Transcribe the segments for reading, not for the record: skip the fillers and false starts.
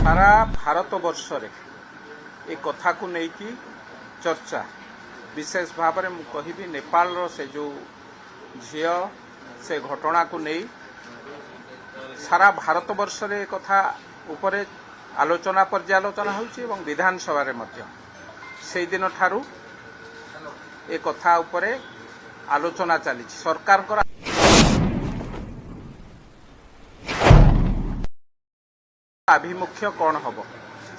सारा भारत वर्ष ए कथा को लेकिन चर्चा विशेष भाव में कहि नेपाल से जो झी से घटना को नहीं सारा भारत वर्ष रे कथा उपरे आलोचना पर्यालोचना होउछि एवं विधानसभा रे मध्य से दिन ठारू ए कथा उपरे आलोचना चली सरकार को आभिमुख्य कौन हम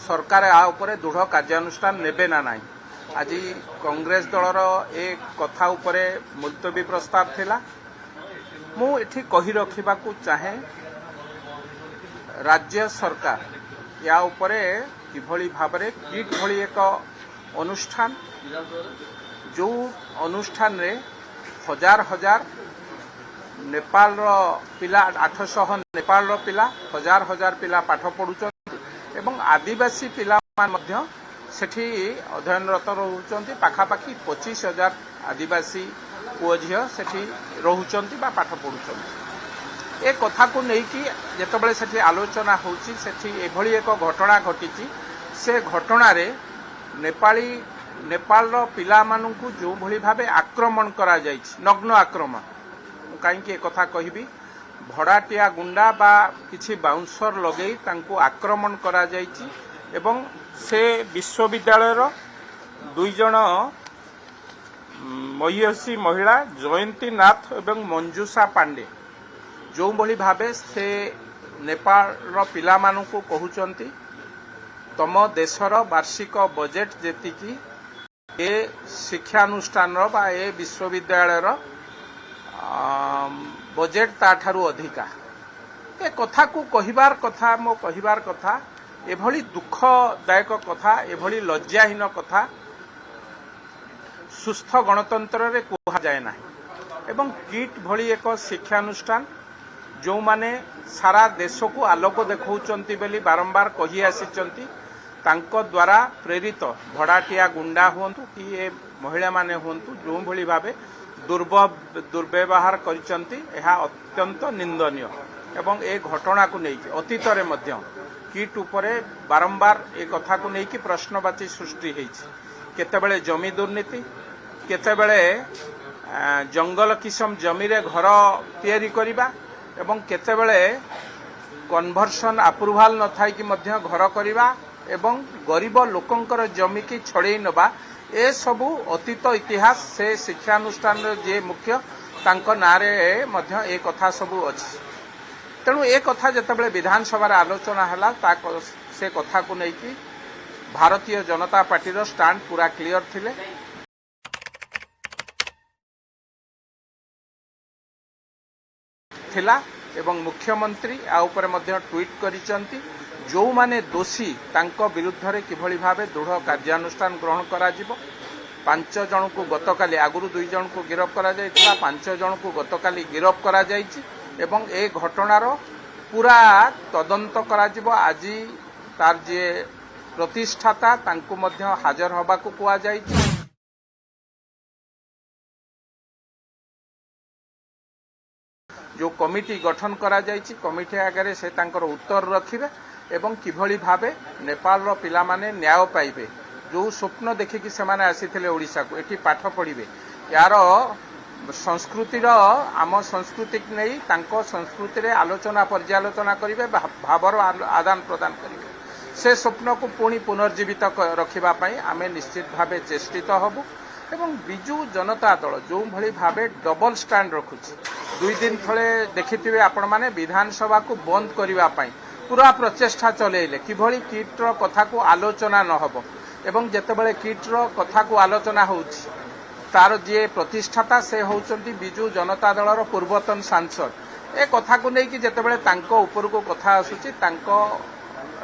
सरकार आ उपरे दृढ़ कार्यानुष्ठान नेबे ना नहीं आज कांग्रेस दलर एक कथा उपरे मुलतवी प्रस्ताव थिला मु एठी कहि रखिबा को चाहे राज्य सरकार या उपरे किभली भाबरे किट भली एक अनुष्ठान जो अनुष्ठान रे हजार हजार नेपाल रो पिला 800 नेपाल रो पिला हजार हजार पिला पाठ पढुचंती एवं आदिवासी पिला मध्य सेठी अध्ययनरत रहउचंती पाखापाखी 25,000 आदिवासी पुओ झियो सेठी रहउचंती बा पाठ पढुचंती ए कथा को नै कि जेतबेले सेठी आलोचना होउची सेठी एभली एक घटना घटिची से घटना रे नेपाल रो पिला माननकु जो भली भाबे आक्रमण करा जायछि नग्न आक्रमण कहीं कथा कहबी भड़ाटिया गुंडा बा किछि बाउंसर लगेई तांको आक्रमण करा जायछि एवं से विश्वविद्यालय रो दुई जण महिषी महिला जयंती नाथ एवं मंजूषा पांडे जो भली भाबे से नेपाल रो पिला मानकु कहउचंती तम देशर वार्षिक बजेट जेतिकी ए शिक्षानुष्ठान रो बा ए विश्वविद्यालय रो बजेट ताठारु अधिका ए कथा को कहिबार कथा मो कहिबार कथा एभली दुखदायक कथा एभली लज्जाहीन कथा सुस्थ गणतंत्र रे कहा जाए ना एवं किट भली एक शिक्षानुष्ठान जो माने सारा देश को आलोक देखौचंती बेली बारंबार कहि आसीचंती तांको द्वारा प्रेरित भड़ाटिया गुंडा हुंतु कि ए महिला माने हुंतु जो भली भाबे दुर्व्यवहार करिसंती एहा अत्यंत निंदनीय एवं ए घटना को लेकिन अतीत रे मध्य किट उपरे बारंबार ए कथा को लेकिन प्रश्नवाची सृष्टि होइछि केतेबेले जमी दुर्नीति केतेबेले जंगल किसम जमी रे घर तैयारी करिबा एवं केतेबेले कन्वर्सन अप्रूवल न थाई कि मध्य घर करिबा एवं गरीब लोकंकर जमी की छड़े नबा ए सबु अतीत इतिहास से शिक्षानुष्ठान जे मुख्य तांको नारे मध्य ए कथा सबु अछि तेणु ए कथा जतबेले विधानसभा रे आलोचना हला ता से कथा को नै कि भारतीय जनता पार्टी रो स्टैंड पूरा क्लियर थिले थिला एवं मुख्यमंत्री आ ऊपर मध्य ट्वीट करिसंती जो माने दोषी तांको विरुद्ध रे किभली भाबे दृढ़ कार्यानुष्ठान ग्रहण करा जिवो 5 जन को गतकाली आगुरु 2 जन को गिरफ करा जायतिला 5 जन को गतकाली गिरफ करा जायछि एवं ए घटनार पूरा तदंत करा जिवो आज तार जे प्रतिष्ठाता तांको मध्य हाजर होबा को कुआ जायछि जो कमिटी गठन करा जायछि कमिटी आगे से तांकर उत्तर रखिबे एवं किभली भाबे नेपाल रो पिला माने न्याय पाइबे जो स्वप्न देखिकी से माने आसीथिले ओडिसा को एठी पाठ पढ़िबे यार संस्कृति रो आम संस्कृति नहीं तांको संस्कृति रे आलोचना पर्यालोचना करिवे भावर आदान प्रदान करिवे से स्वप्न को पुणी पुनर्जीवित रखिबा पई आमे निश्चित भाबे चेष्टित हबु एवं बिजू जनता दल जो भली भाबे डबल स्टैंड रखुछि 2 दिन थले देखिथिबे आपण माने विधानसभा को बंद करिवा पई पूरा प्रचेष्टा चलेले किभली किट्र कथा को आलोचना न हबो एवं जेतेबेले किट्र कथा को आलोचना होउछि तार जे प्रतिष्ठाता से होउचंती बिजू जनता दलर पूर्वतन सांसद ए कथा को नै कि जेतेबेले तांको ऊपर को कथा आसुछि तांको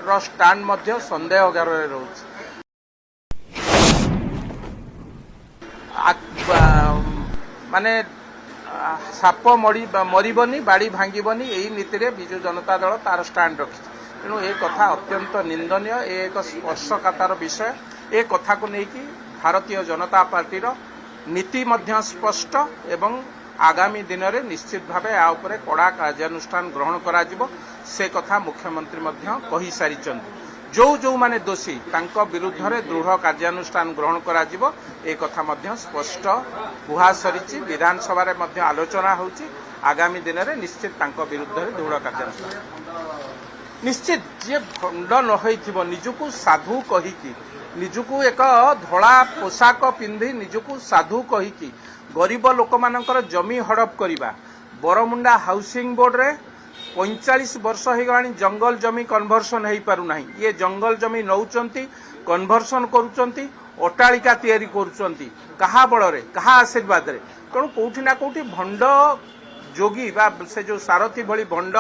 रो स्टैंड मध्य संदेह घर रे रहउछि माने साप मरिबनी बाड़ी भांगीबनी यही नीति रे बिजू जनता दल तार स्टैंड रखी तेणु ए कथा अत्यंत निंदनीय एक स्पर्शकातर विषय ए कथा को लेकिन भारतीय जनता पार्टी रो नीति मध्य स्पष्ट एवं आगामी दिन में निश्चित भाव या कड़ा कार्यानुष्ठान ग्रहण करा से कथा मुख्यमंत्री कही सारी। जो माने दोषी तांको विरुद्ध रे दृढ़ कार्यानुष्ठान ग्रहण करा जिवो ए कथा मध्य स्पष्ट कुहा सरिछि विधानसभा रे मध्य आलोचना होछि आगामी दिन रे निश्चित तांको विरुद्ध रे दृढ़ कार्यानुष्ठान निश्चित जे भंड न होइथिबो निजुकु साधु कहिकी निजुकु एक धड़ा पोशाक पिंधि निजुकु साधु कहिकी गरीब लोक मानकर जमी हड़प करिबा बरमुंडा हाउसिंग बोर्ड रे 45 वर्ष हो गलानी जंगल जमी कन्भर्सन हो पारु नाही ये जंगल जमी नौचंती कन्भर्सन करूचंती अट्टालिका तैयारी करूचंती कहा बल रे कहा आशीर्वाद रे तेणु कोठी ना कोठी भंड जोगी बा से जो सारथी भली भंड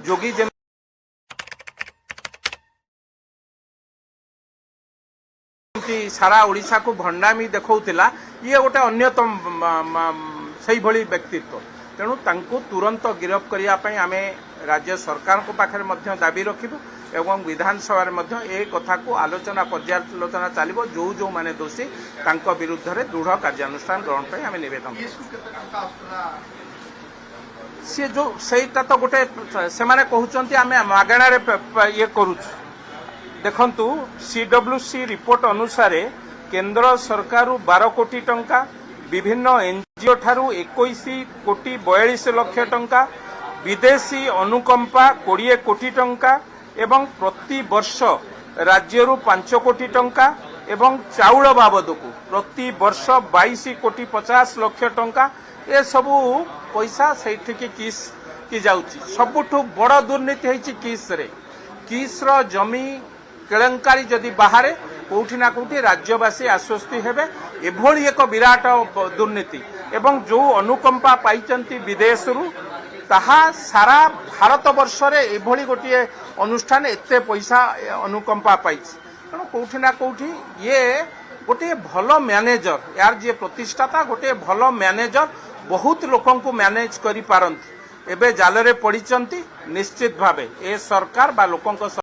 जोगी सारा ओडिशा को भंडामी देखौतिला ये गोटे अन्यतम सही भली व्यक्तित्व तेणु तांको तुरंत गिरफ करिया पई आमे राज्य सरकार को पाखरे मध्य दाबी रखिबु एवं विधानसभा रे मध्य ए कथा को आलोचना पर्यालोचना चलिबो जो माने दोषी तांको विरुद्ध रे दृढ़ कार्यानुष्ठान ग्रहण पई आमे निवेदन सी जो सेटा तो गोटे से माने कहउचंती आमे मागणा रे ये करूछ देखंतु सीडब्ल्यूसी रिपोर्ट अनुसार केंद्र सरकार 12 कोटी टंका विभिन्न एनजीओ ठारू 21 कोटी 42 लाख टंका विदेशी अनुकंपा 20 कोटी टंका एवं प्रति वर्ष राज्यरू 5 कोटी टंका एवं चाउल बाबदकू प्रति वर्ष 22 कोटी 50 लाख टंका ए सबू पैसा सेठी किस की जाउची सबुठु बड़ दुर्नीति हेची किस रो जमी केलेंकारी जदि बाहर कोठी ना कोठी राज्यवासी आश्वस्ति हेबे एभली एक विराट दुर्नीति एवं जो अनुकंपा पाइचंती विदेश रु ताहा सारा भारत वर्ष रे एभली गोटे अनुष्ठान एते पैसा अनुकंपा पाइछि तेणु कोठी ना कोठी ये गोटे भल मैनेजर यार जे प्रतिष्ठाता गोटे भल मैनेजर बहुत लोकन को मैनेज करि पारंती एबे जाल रे पड़िचंती निश्चित भावे ए सरकार बा लोकन